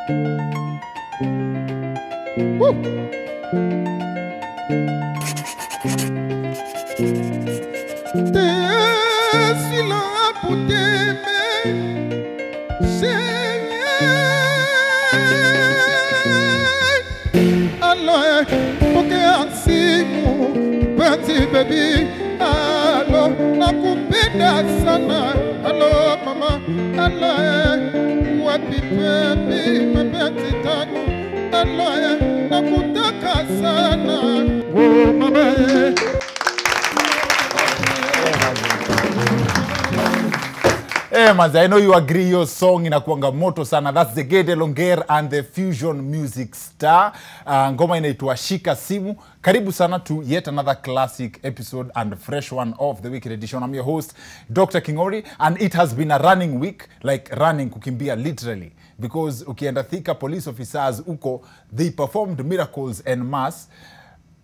Woo! Baby, hello, nakupenda sana. Hello, mama, hello, wapi baby, mapenzi tangu. Hello, nakutaka sana. Oh, mama. Hey, Mazi, I know you agree your song inakuanga moto sana. That's the Gede Longer and the Fusion Music Star. Ngoma inaitwa Shika Simu. Karibu sana to yet another classic episode and fresh one of the Wicked Edition. I'm your host, Dr. Kingori, and it has been a running week, like running kukimbia literally. Because ukienda Thika police officers uko, they performed miracles en masse.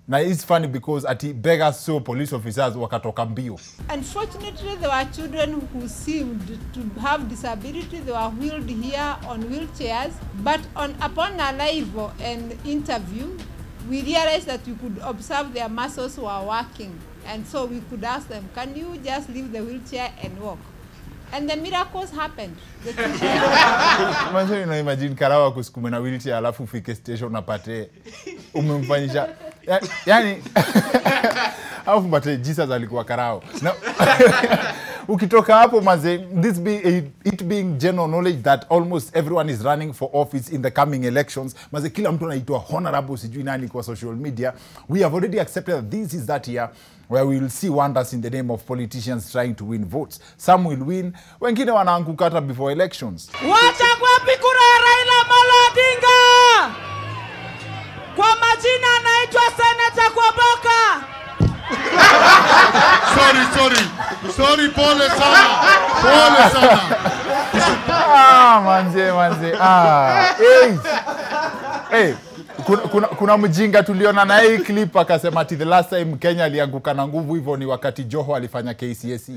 Now it's funny because at beggars saw police officers wakatoka mbio. Unfortunately, there were children who seemed to have disability. They were wheeled here on wheelchairs. But upon arrival and interview, we realized that we could observe their muscles were working. And so we could ask them, can you just leave the wheelchair and walk? And the miracles happened. Imagine Karawa kuskume na wheelchair alafu ufike station napate umemfanyisha. Yani alafu mpate Jesus alikuwa Karao. Ukitoka hapo maze, it being general knowledge that almost everyone is running for office in the coming elections. Maze kila mtu anaitwa honorable sijui nani kwa social media. We have already accepted that this is that year where we will see wonders in the name of politicians trying to win votes. Some will win, wengine wanaanguka hata before elections. Wacha kwapi kura ya Raila Amolo Odinga. Kwa majina anaitwa Senator Kwaboka. Sorry, pole sana. Manze. Hey, kuna mjinga tuliona na hii clip akasema ati the last time Kenya alianguka na nguvu hivyo ni wakati Joho alifanya KCSE.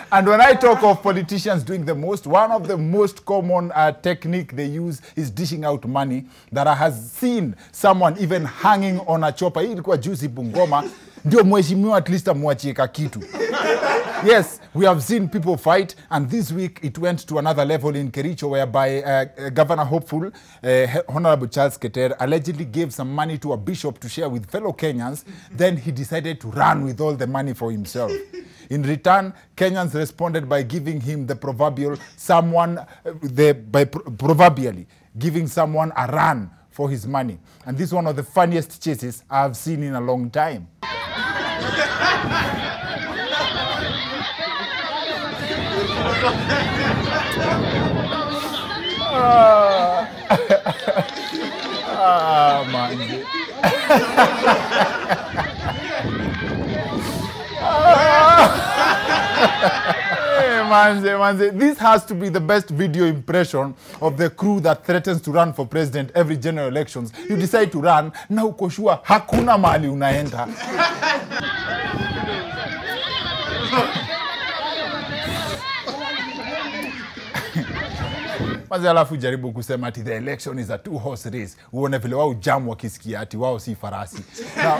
And when I talk of politicians doing the most, one of the most common technique they use is dishing out money that I has seen someone even hanging on a chopper. Hii ilikuwa juicy Bungoma. Ndio mheshimiwa at least amwachie kitu. Yes, we have seen people fight, and this week it went to another level in Kericho whereby Governor Hopeful, Honorable Charles Keter, allegedly gave some money to a bishop to share with fellow Kenyans. Then he decided to run with all the money for himself. In return, Kenyans responded by giving him the proverbially giving someone a run for his money. And this is one of the funniest chases I've seen in a long time. Man. Manze. This has to be the best video impression of the crew that threatens to run for president every general elections. You decide to run, na uko sure hakuna mahali unaenda. Manze alafu jaribu kusema ati the election is a two-horse race. Uone vile wao jamu wakisikia ati wao si farasi. Now,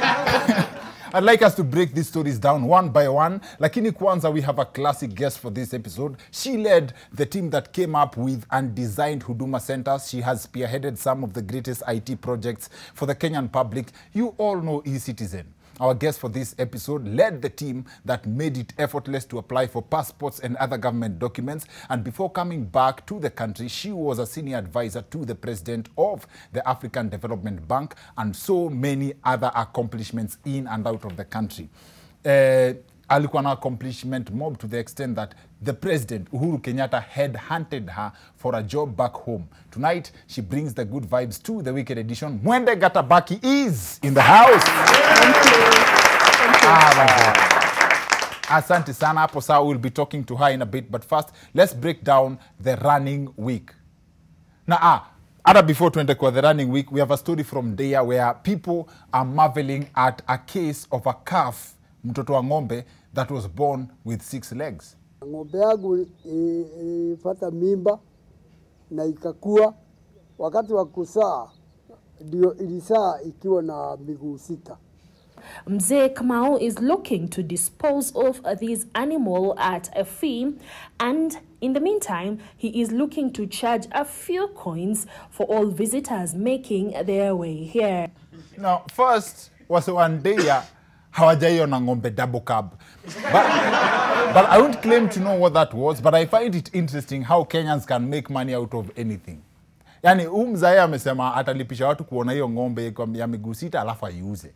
I'd like us to break these stories down one by one. Lakini kwanza, we have a classic guest for this episode. She led the team that came up with and designed Huduma Centers. She has spearheaded some of the greatest IT projects for the Kenyan public. You all know eCitizen. Our guest for this episode led the team that made it effortless to apply for passports and other government documents. And before coming back to the country, she was a senior advisor to the president of the African Development Bank and so many other accomplishments in and out of the country. Alikuwa na accomplishment mob to the extent that the president, Uhuru Kenyatta, had hunted her for a job back home. Tonight, she brings the good vibes to the Wicked Edition. Mwende Gatabaki is in the house. Thank you. Asante sana. Hapo saa we'll be talking to her in a bit. But first, let's break down the running week. Now, before tuende kwa the running week, we have a story from Deya where people are marveling at a case of a calf, mtoto wa ng'ombe, that was born with 6 legs. Ng'ombe yangu ipata mimba na ikakua. Wakati wa kusaa ndio ilisaa ikiwa na miguu 6. Mzee Kamau is looking to dispose of this animal at a fee, and in the meantime, he is looking to charge a few coins for all visitors making their way here. Now, first was one day hawajaiona ng'ombe double cab. But I won't claim to know what that was, but I find it interesting how Kenyans can make money out of anything. Yani mzae amesema atalipisha watu kuona hiyo ng'ombe ya miguu 6 alafu aiuze.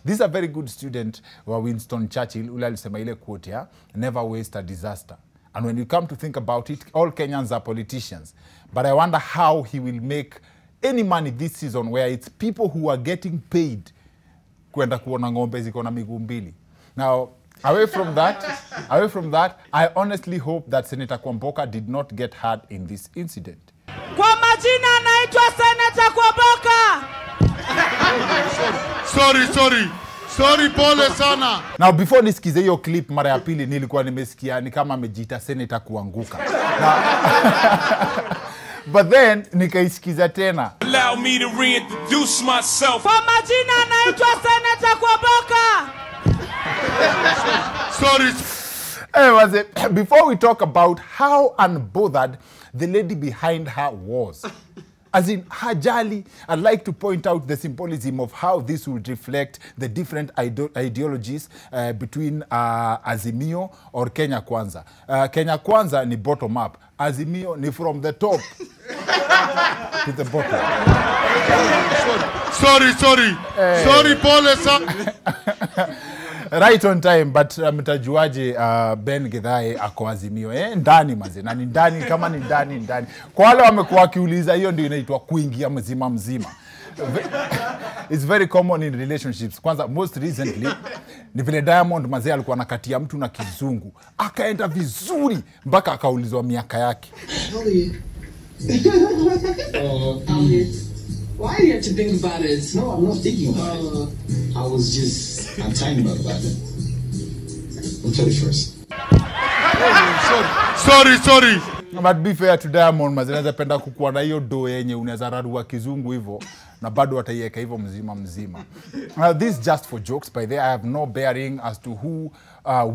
This is a very good student wa Winston Churchill, ule alisema ile quote ya, never waste a disaster. And when you come to think about it, all Kenyans are politicians. But I wonder how he will make any money this season where it's people who are getting paid kwenda kuona ng'ombe ziko na miguu 2. Now, away from that, I honestly hope that Senator Kwamboka did not get hurt in this incident. Kwa majina anaitwa Senator Kwamboka. Sorry, pole sana. Now, before nisikize hiyo clip mara ya pili, nilikuwa nimesikia ni kama amejiita Senator kuanguka. But then nikaisikiza tena. Allow me to reintroduce myself. Kwa majina anaitwa Senator Kwamboka. Sorry. Before we talk about how unbothered the lady behind her was, as in hajali, I'd like to point out the symbolism of how this would reflect the different ideologies between Azimio or Kenya Kwanza. Kenya Kwanza ni bottom up. Azimio ni from the top to the bottom. Sorry, pole sana. Right on time, but mtajuaje Ben Githae ako Azimio? Ndani maze, na ni ndani kama ni ndani. Kwa wale wamekuwa wakiuliza, hiyo ndio inaitwa kuingia mzima. It's very common in relationships. Kwanza, most recently, ni vile Diamond maze alikuwa anakatia mtu na kizungu. Akaenda vizuri, mpaka akaulizwa miaka yake. Why do you have to think about it? No, I'm not thinking about it. I was just, I'm talking about it. I'm 31st. Sorry. But be fair to Diamond, mazinaweza penda kukuwa na hiyo do yenye unaweza rarua kizungu hivyo na bado wataiweka hivyo mzima. This just for jokes. By the way, I have no bearing as to who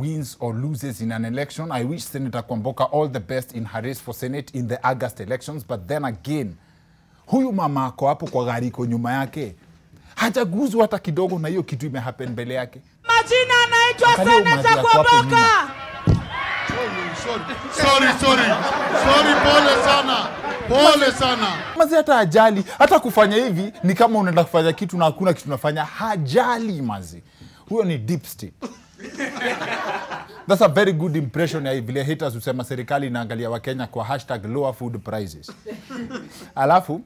wins or loses in an election. I wish Senator Kwamboka all the best in her race for Senate in the August elections. But then again, huyu mama ako hapo kwa gari iko nyuma yake, hajaguzwa hata kidogo na hiyo kitu imehappen mbele yake. Majina anaitwa Senator Kwamboka. Sorry, pole sana. Mazi hata hajali, hata kufanya hivi ni kama unaenda kufanya kitu na hakuna kitu unafanya, hajali mazi. Huyo ni deep state. That's a very good impression ya vile haters usema serikali inaangalia Wakenya kwa #lower food prices. Alafu,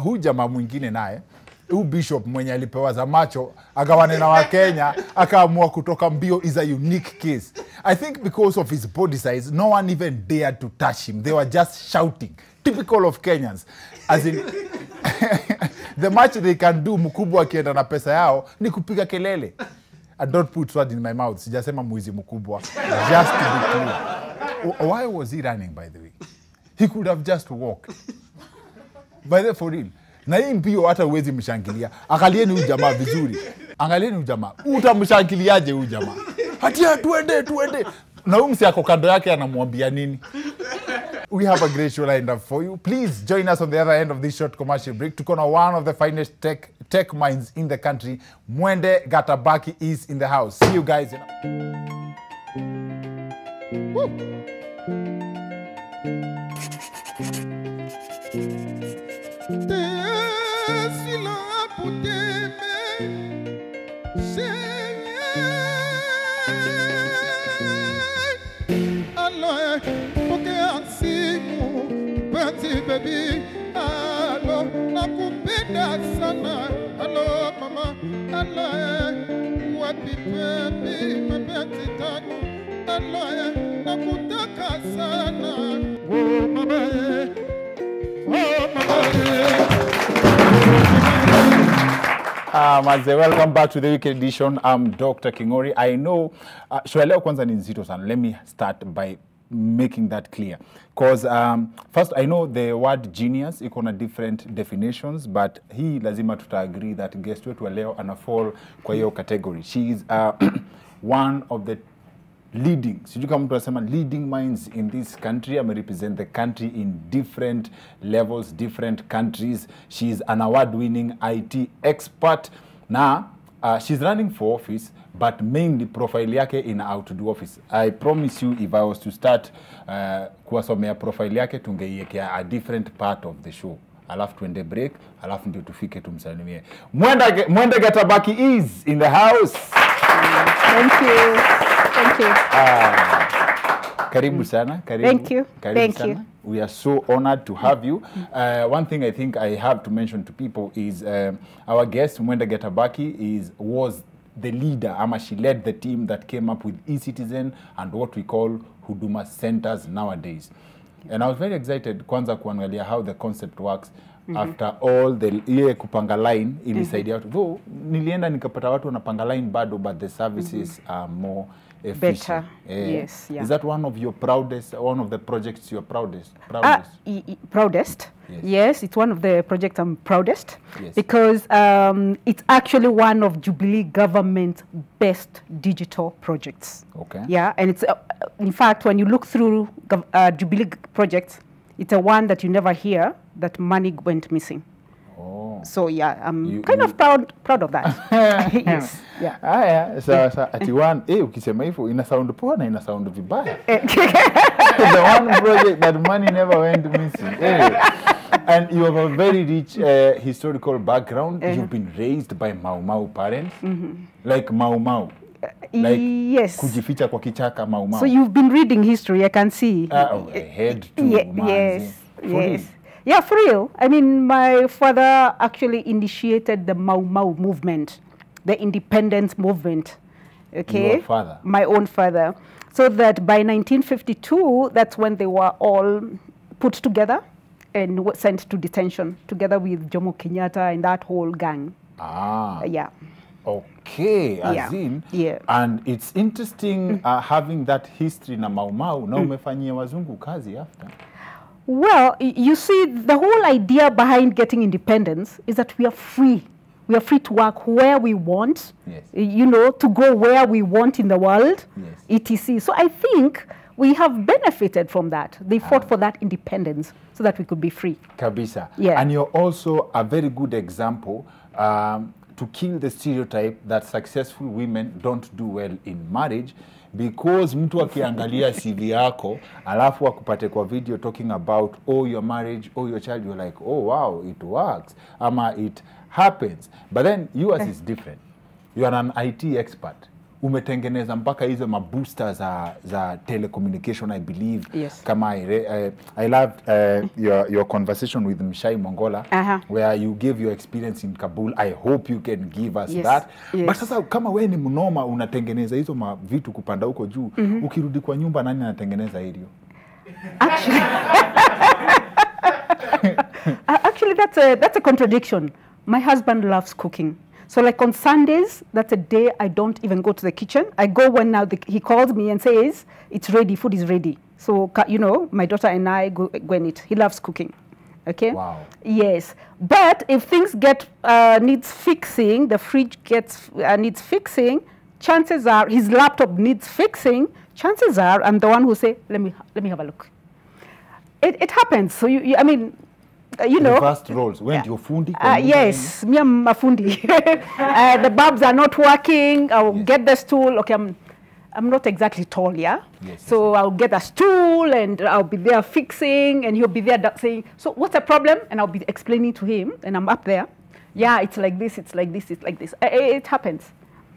huyu jamaa mwingine naye, huyu bishop mwenye alipewa za macho, agawane na Wakenya, akaamua kutoka mbio is a unique case. I think because of his body size, no one even dared to touch him. They were just shouting. Typical of Kenyans. As in, the much they can do, mkubwa akienda na pesa yao, ni kupiga kelele. And don't put words in my mouth. Sijasema mwizi mkubwa. Just to be clear. Why was he running, by the way? He could have just walked. By the way, for real. Na hii mbio hata uwezi mshangilia. Angalieni huyu jamaa vizuri. Angalieni huyu jamaa. Utamshangiliaje huyu jamaa? Hatia tuende. Na huyu msi ako kando yake anamwambia nini? We have a great show lined up for you. Please join us on the other end of this short commercial break. Tuko na one of the finest tech minds in the country. Mwende Gatabaki is in the house. See you guys. Woo. Baby, hello, nakupenda sana. Hello, mama, hello, wapi baby, mapenzi tamu. Hello, nakutaka sana. Oh, mama, Maze, welcome back to the weekend edition. I'm Dr. Kingori. I know, show leo kwanza ni nzito sana. Let me start by making that clear. Because first, I know the word genius iko na different definitions, but hii lazima tuta agree that guest wetu wa leo ana fall kwa hiyo category. She is one of the leading, sijui kama mtu anasema leading minds in this country. Ame represent the country in different levels, different countries. She is an award-winning IT expert. Now, she's running for office, but mainly profile yake in how to do office. I promise you, if I was to start kuwasomea profile yake, tungeiekea a different part of the show. Alafu tuende break, alafu ndio tufike tumsalimie. Mwende Gatabaki is in the house. Thank you. Thank you. Karibu sana. Karibu. Thank you. Karibu Thank sana. you. We are so honored to have you. One thing I think I have to mention to people is our guest, Mwende Gatabaki, was the leader, she led the team that came up with eCitizen and what we call Huduma centers nowadays. And I was very excited kwanza kuangalia how the concept works. After all the ile kupanga line ilisaidia watu. Though nilienda nikapata watu wanapanga line bado, but the services are more efficient. Better. Yes, yeah. Is that one of your proudest, one of the projects you're proudest? Proudest? Yes. Yes, it's one of the projects I'm proudest. Yes. Because it's actually one of Jubilee government's best digital projects. Okay. Yeah, and it's, in fact, when you look through Jubilee projects, it's a one that you never hear that money went missing. Oh. So yeah, I'm kind of proud of that. Yes. Yeah. Yeah. So ati one, ukisema hivyo ina sound poa na ina sound vibaya. The one project that money never went missing. And you have a very rich historical background. You've been raised by Mau Mau parents. Like Mau Mau. Like yes. Kujificha kwa kichaka Mau Mau. So you've been reading history, I can see. Head to yes. Yes. Yeah, for real. I mean, my father actually initiated the Mau Mau movement, the independence movement. Okay? Your father? My own father. So that by 1952, that's when they were all put together and sent to detention, together with Jomo Kenyatta and that whole gang. Yeah. Okay, as in. Yeah. And it's interesting having that history na Mau Mau. Na umefanyia wazungu kazi after. Well, you see, the whole idea behind getting independence is that we are free. We are free to work where we want, yes. You know, to go where we want in the world, yes. etc. So I think we have benefited from that. They fought for that independence so that we could be free. Kabisa. Yeah. And you're also a very good example to kill the stereotype that successful women don't do well in marriage, because mtu akiangalia CV yako alafu akupate kwa video talking about your marriage, your child, you're like, oh wow, it works, ama it happens. But then yours is different. You are an IT expert. Umetengeneza mpaka hizo mabooster za telecommunication, I believe. Yes. Kama I loved your conversation with Mshai Mongola, where you gave your experience in Kabul. I hope you can give us that. Yes. But sasa kama we ni mnoma unatengeneza hizo vitu kupanda huko juu, ukirudi kwa nyumba nani anatengeneza hiyo? Actually, that's a contradiction. My husband loves cooking. So like on Sundays, that's a day I don't even go to the kitchen. I go when he calls me and says, it's ready, food is ready. So, you know, my daughter and I go and eat. He loves cooking. Okay? Wow. Yes. But if things needs fixing, the fridge needs fixing, chances are, his laptop needs fixing, chances are I'm the one who say, let me have a look. It happens. So, I mean, you know. Reversed roles. When you're fundi? Yes, me I'm a fundi. The bulbs are not working. I'll get the stool. Okay, I'm not exactly tall, yeah? Yes, so I'll get a stool and I'll be there fixing and he'll be there saying, so what's the problem? And I'll be explaining to him and I'm up there. Yeah, it's like this, it's like this, it's like this. It happens.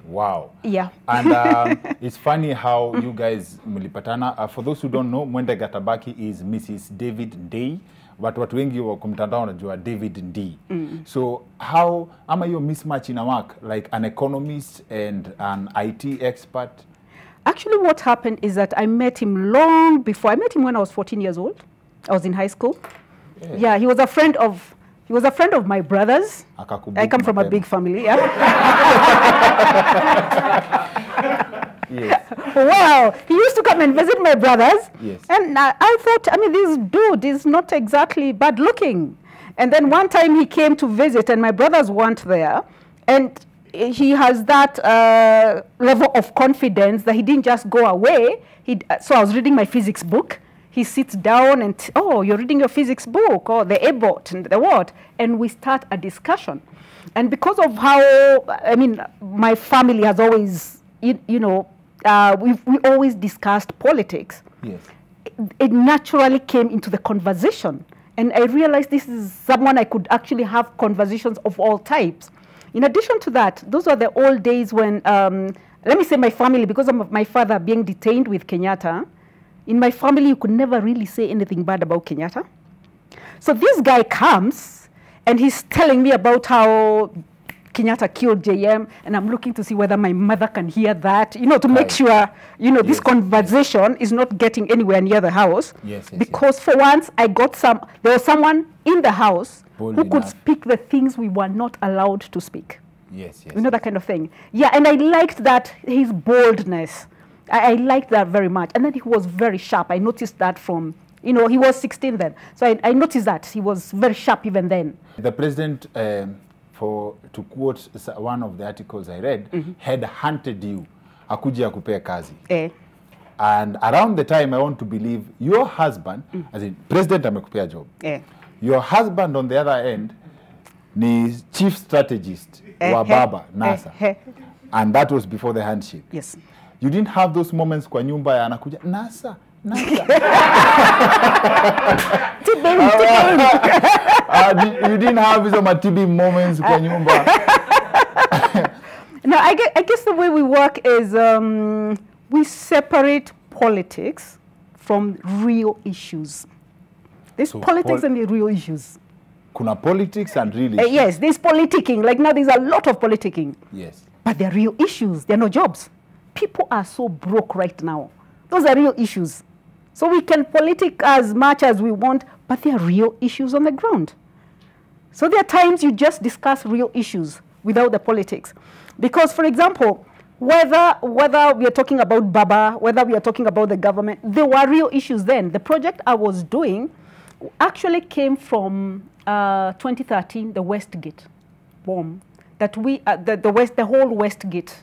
Wow. Yeah. And it's funny how you guys mlipatana. For those who don't know, Mwende Gatabaki is Mrs. David Day. But watu wengi kwa mtandao wanajua David D. So how am I your mismatch in a work, like an economist and an IT expert? Actually, what happened is that I met him long before. I met him when I was 14 years old. I was in high school. Yeah, he was a friend of my brother's. I come from a big family, yeah. Yes. Well, he used to come and visit my brothers. Yes. And I thought, I mean, this dude is not exactly bad looking. And then one time he came to visit and my brothers weren't there. And he has that level of confidence that he didn't just go away. So I was reading my physics book. He sits down and, oh, you're reading your physics book, or the A-bot and the what? And we start a discussion. And because of how, I mean, my family has always, we always discussed politics. Yes. It naturally came into the conversation. And I realized this is someone I could actually have conversations of all types. In addition to that, those are the old days when, let me say my family, because of my father being detained with Kenyatta, in my family, you could never really say anything bad about Kenyatta. So this guy comes, and he's telling me about how Kenyatta killed JM, and I'm looking to see whether my mother can hear that, to make sure, this conversation is not getting anywhere near the house. Yes, because for once, there was someone in the house Bold who could enough. speak the things we were not allowed to speak. Yes, yes. That kind of thing. Yeah, and I liked that, his boldness. I liked that very much. And then he was very sharp. I noticed that from, he was 16 then. So I noticed that he was very sharp even then. The president, to quote one of the articles I read, had hunted you, akuja akupea kazi. And around the time, I want to believe your husband, as in president amekupea job. Your husband on the other end, ni chief strategist wa baba, NASA. And that was before the handshake. Yes. You didn't have those moments kwa nyumba ya anakuja, NASA. You didn't have these TB moments kwa nyumba. No, I guess the way we work is we separate politics from real issues. There's politics and the real issues. Kuna politics and real issues. Yes, there's politicking. Like now there's a lot of politicking. Yes. But they're real issues. They're no jobs. People are so broke right now. Those are real issues. So we can politic as much as we want, but there are real issues on the ground. So there are times you just discuss real issues without the politics. Because, for example, whether we are talking about Baba, whether we are talking about the government, there were real issues then. The project I was doing actually came from 2013, the Westgate bomb, that the whole Westgate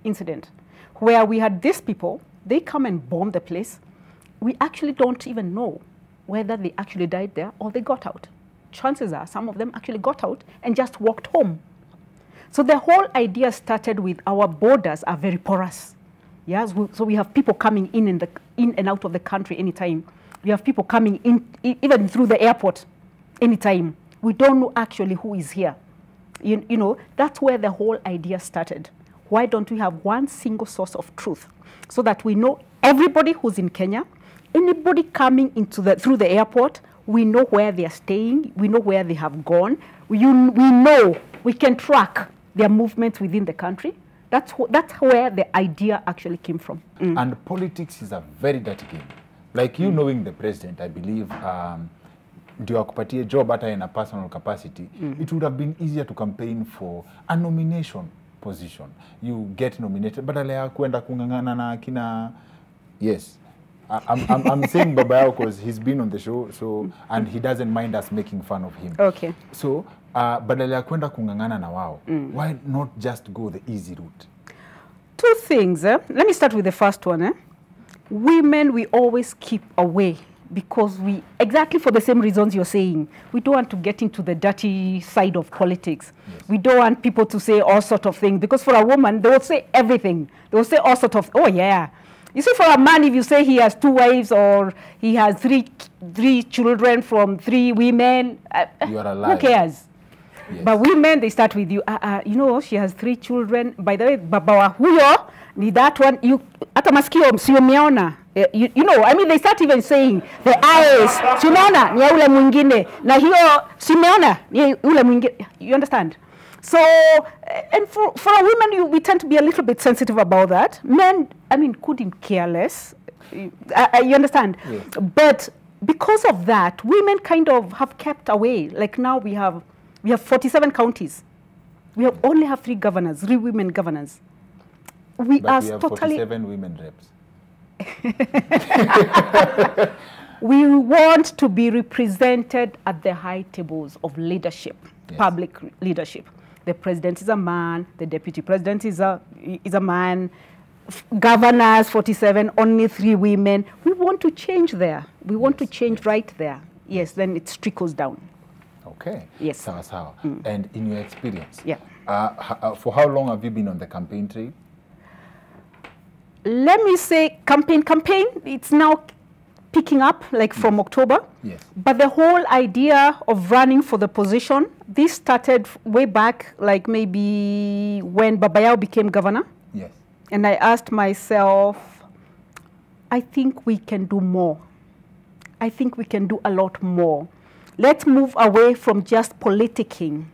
incident, where we had these people, they come and bomb the place. We actually don't even know whether they actually died there or they got out. Chances are some of them actually got out and just walked home. So the whole idea started with our borders are very porous. Yes, so we have people coming in and out of the country anytime. We have people coming in even through the airport anytime. We don't know actually who is here. That's where the whole idea started. Why don't we have one single source of truth so that we know everybody who's in Kenya, anybody coming through the airport, we know where they are staying, we know where they have gone, we know, we can track their movements within the country. That's where the idea actually came from. And politics is a very dirty game. Like you knowing the president, I believe, ndio akupatie job hata in a personal capacity, it would have been easier to campaign for a nomination position. You get nominated, badala ya kuenda kungangana na kina, yes. I'm saying Baba Yao because he's been on the show, and he doesn't mind us making fun of him. Okay. So, badala ya kuenda kungangana na wao, why not just go the easy route? Two things. Let me start with the first one. Women, we always keep away because exactly for the same reasons you're saying, we don't want to get into the dirty side of politics. Yes. We don't want people to say all sort of things, because for a woman, they will say everything. They will say all sort of, oh yeah. You see, for a man, if you say he has 2 wives or he has three children from 3 women, you are a liar. Who cares? Yes. But women, they start with you. She has 3 children. By the way, baba huyo ni that one. Hata masikio msiomeona. I mean, they start even saying the eyes. Simeona ni ule mwingine. Na hiyo simeona ni ule mwingine. You understand? So, and for a women, we tend to be a little bit sensitive about that. Men, I mean, couldn't care less. You understand? Yes. But because of that, women kind of have kept away. Like now we have 47 counties. We only have 3 governors, 3 women governors. we But are we have totally 47 women reps. we want to be represented at the high tables of leadership, public leadership. The president is a man, the deputy president is a man, governors 47, only 3 women. We want to change there. We want to change right there. Yes, then it trickles down. Okay. Yes. Sawa. And in your experience, for how long have you been on the campaign trail? Let me say campaign, it's now picking up like from October. Yes. But the whole idea of running for the position, this started way back, like maybe when Babayao became governor. Yes. And I asked myself, I think we can do more. I think we can do a lot more. Let's move away from just politicking.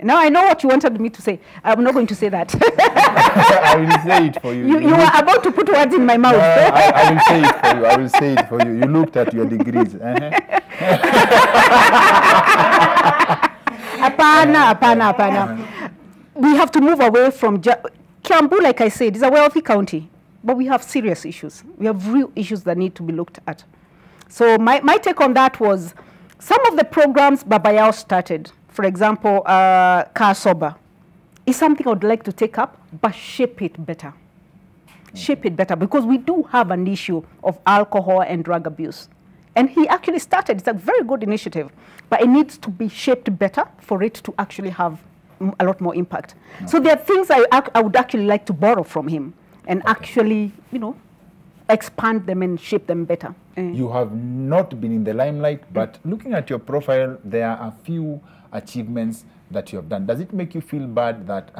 Now I know what you wanted me to say. I'm not going to say that. I will say it for you. You were about to put words in my mouth. I will say it for you. I will say it for you. You looked at your degrees. Apana. We have to move away from Kiambu, like I said, is a wealthy county, but we have serious issues. We have real issues that need to be looked at. So my take on that was some of the programs Babayao started, for example, Car Sober, is something I would like to take up, but shape it better. Shape it better, because we do have an issue of alcohol and drug abuse. And he actually started, it's a very good initiative, but it needs to be shaped better for it to actually have a lot more impact. So there are things I would actually like to borrow from him and actually, expand them and shape them better. You have not been in the limelight, but looking at your profile, there are a few achievements that you have done. Does it make you feel bad that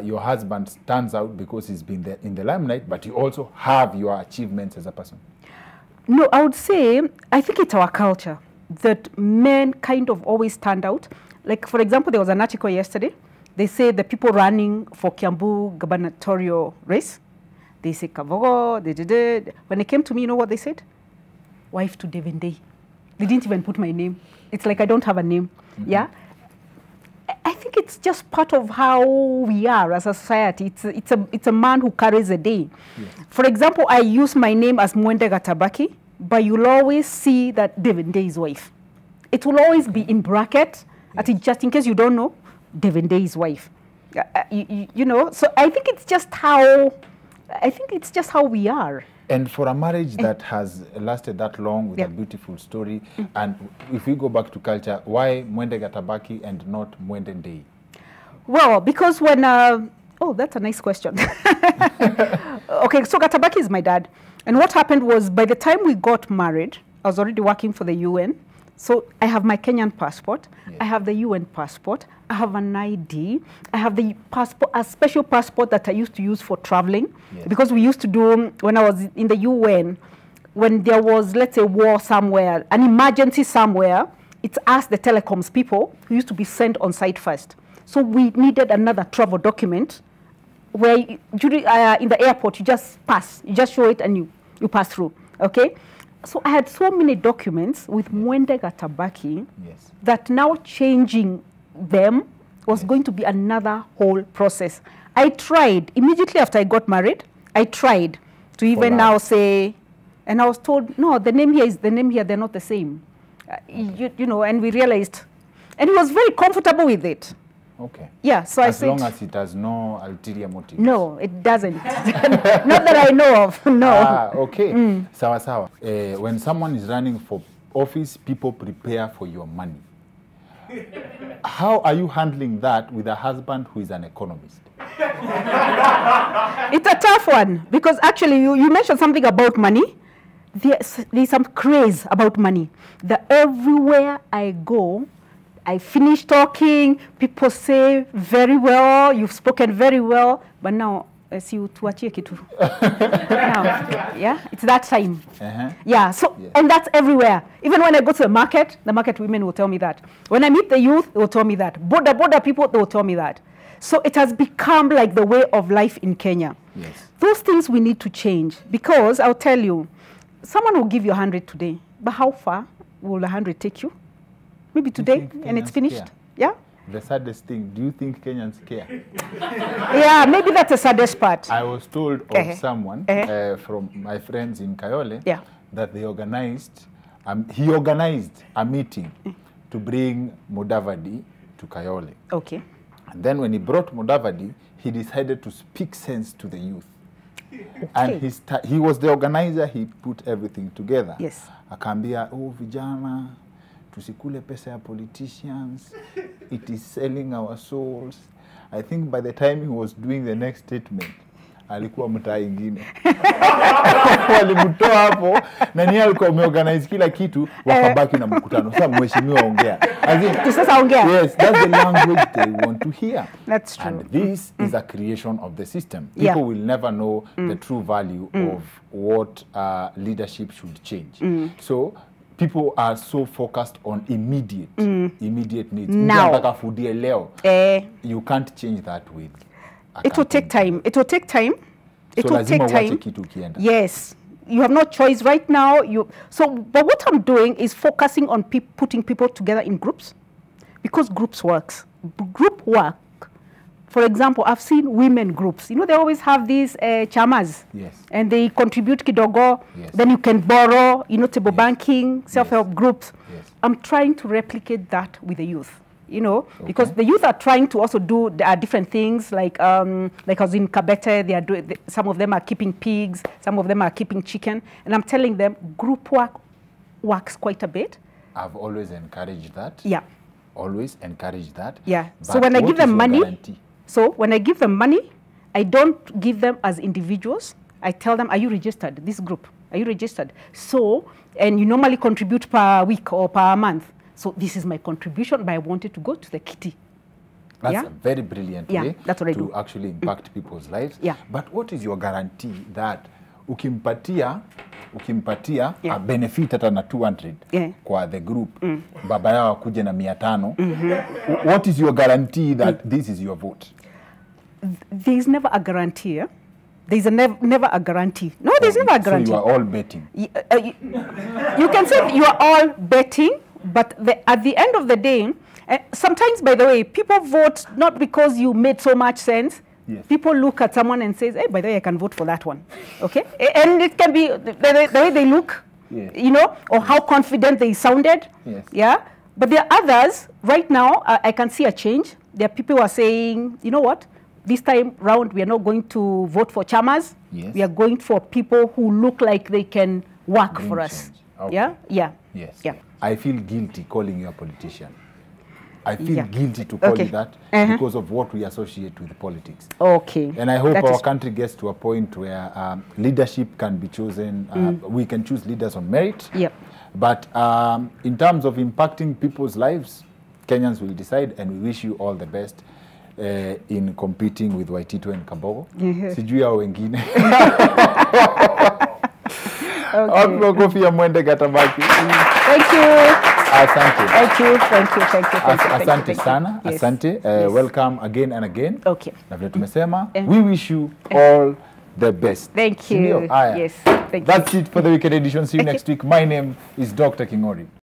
your husband stands out because he's been in the limelight, but you also have your achievements as a person? No, I would say, I think it's our culture that men kind of always stand out. Like, for example, there was an article yesterday. They say the people running for Kiambu gubernatorial race, they say Kavogo, when they came to me, you know what they said? Wife to Devin Day. They didn't even put my name. It's like I don't have a name. Yeah? I think it's just part of how we are as a society. It's a man who carries a day. Yes. For example, I use my name as Mwende Gatabaki, but you'll always see that Devin Day's wife. It will always be in bracket, just in case you don't know, Devin Day's wife. You know, so I think it's just how we are. And for a marriage that has lasted that long with a beautiful story, and if we go back to culture, why Mwende Gatabaki and not Mwende Day? Well, because when, that's a nice question. Okay, so Gatabaki is my dad. And what happened was, by the time we got married, I was already working for the UN. So I have my Kenyan passport, I have the UN passport, I have an ID, I have the passport, a special passport that I used to use for traveling, because we used to do, when I was in the UN, when there was, let's say, war somewhere, an emergency somewhere, it's us, the telecoms people, who used to be sent on site first. So we needed another travel document where in the airport, you just pass, you just show it and you pass through, okay? So I had so many documents with Mwende Gatabaki that now changing them was going to be another whole process. I tried, immediately after I got married, I tried to even now say, and I was told, no, the name here is the name here, they're not the same. You know, and we realized, and he was very comfortable with it. Okay. Yeah, so as long as it has no ulterior motives. No, it doesn't. Not that I know of, no. Okay. Sawa. When someone is running for office, people prepare for your money. How are you handling that with a husband who is an economist? It's a tough one, because actually you mentioned something about money. There's some craze about money. That everywhere I go, I finish talking, people say, very well, you've spoken very well, but now, see you tuachie kitu. Now, yeah, it's that time. Yeah, so, and that's everywhere. Even when I go to the market women will tell me that. When I meet the youth, they will tell me that. Border people, they will tell me that. So it has become like the way of life in Kenya. Yes. Those things we need to change, because I'll tell you, someone will give you 100 today, but how far will 100 take you? Maybe today, and it's finished. Yeah. The saddest thing, do you think Kenyans care? Yeah, maybe that's the saddest part. I was told of someone from my friends in Kayole that they organized, he organized a meeting to bring Mudavadi to Kayole. Okay. And then when he brought Mudavadi, he decided to speak sense to the youth. Okay. And he was the organizer, he put everything together. Yes. Akaambia, oh vijana, tusikule pesa ya politicians, it is selling our souls. I think by the time he was doing the next statement, alikuwa mtaa ingine. Walimtoa hapo, na niye alikuwa umeorganize kila kitu, wakabaki na mkutano. Sasa mheshimiwa ongea. Sasa ongea. Yes, that's the language they want to hear. That's true. And this is a creation of the system. People will never know the true value of what leadership should change. So people are so focused on immediate needs. Now, you can't change that with. It will take time. It will take time. It so will take time. Yes. You have no choice right now. But what I'm doing is focusing on putting people together in groups, because groups works. Group work. For example, I've seen women groups. You know, they always have these chamas. Yes. And they contribute kidogo. Yes. Then you can borrow, you know, table banking, self-help groups. Yes. I'm trying to replicate that with the youth. You know, because the youth are trying to also do different things, like I was in Kabete, they are doing, some of them are keeping pigs, some of them are keeping chicken, and I'm telling them group work works quite a bit. I've always encouraged that. Yeah. Always encouraged that. Yeah. But so when I give them money, guarantee? I don't give them as individuals. I tell them, are you registered, this group? Are you registered? So, and you normally contribute per week or per month. So this is my contribution, but I wanted to go to the kitty. That's a very brilliant way that's what I do. Actually impact people's lives. Yeah. But what is your guarantee that ukimpatia a benefit hata na 200 kwa the group, baba yao akuje na 500, what is your guarantee that this is your vote? There is never a guarantee. There's never a guarantee. No, there's never a guarantee. So you are all betting. You can say you are all betting, but at the end of the day, sometimes, by the way, people vote not because you made so much sense. Yes. People look at someone and say, hey, by the way, I can vote for that one. Okay? And it can be the way they look, you know, or how confident they sounded. Yes. Yeah? But there are others, right now, I can see a change. There are people who are saying, you know what? This time round, we are not going to vote for chamas. Yes. We are going for people who look like they can work for us. Okay. Yeah? Yeah. Yes. Yeah. I feel guilty calling you a politician. I feel guilty to call you that because of what we associate with politics. Okay. And I hope our country gets to a point where leadership can be chosen. We can choose leaders on merit. Yep. But in terms of impacting people's lives, Kenyans will decide, and we wish you all the best in competing with Waitito and Kabogo. Sijui hao wengine. Kofi ya Mwende Gatabaki. Thank you. Asante. Thank you. Asante sana. Yes. Asante. Welcome again and again. Okay. Na vile tumesema, we wish you all the best. Thank you. Yes. Thank you. That's it for the weekend edition. See you next week. My name is Dr. Kingori.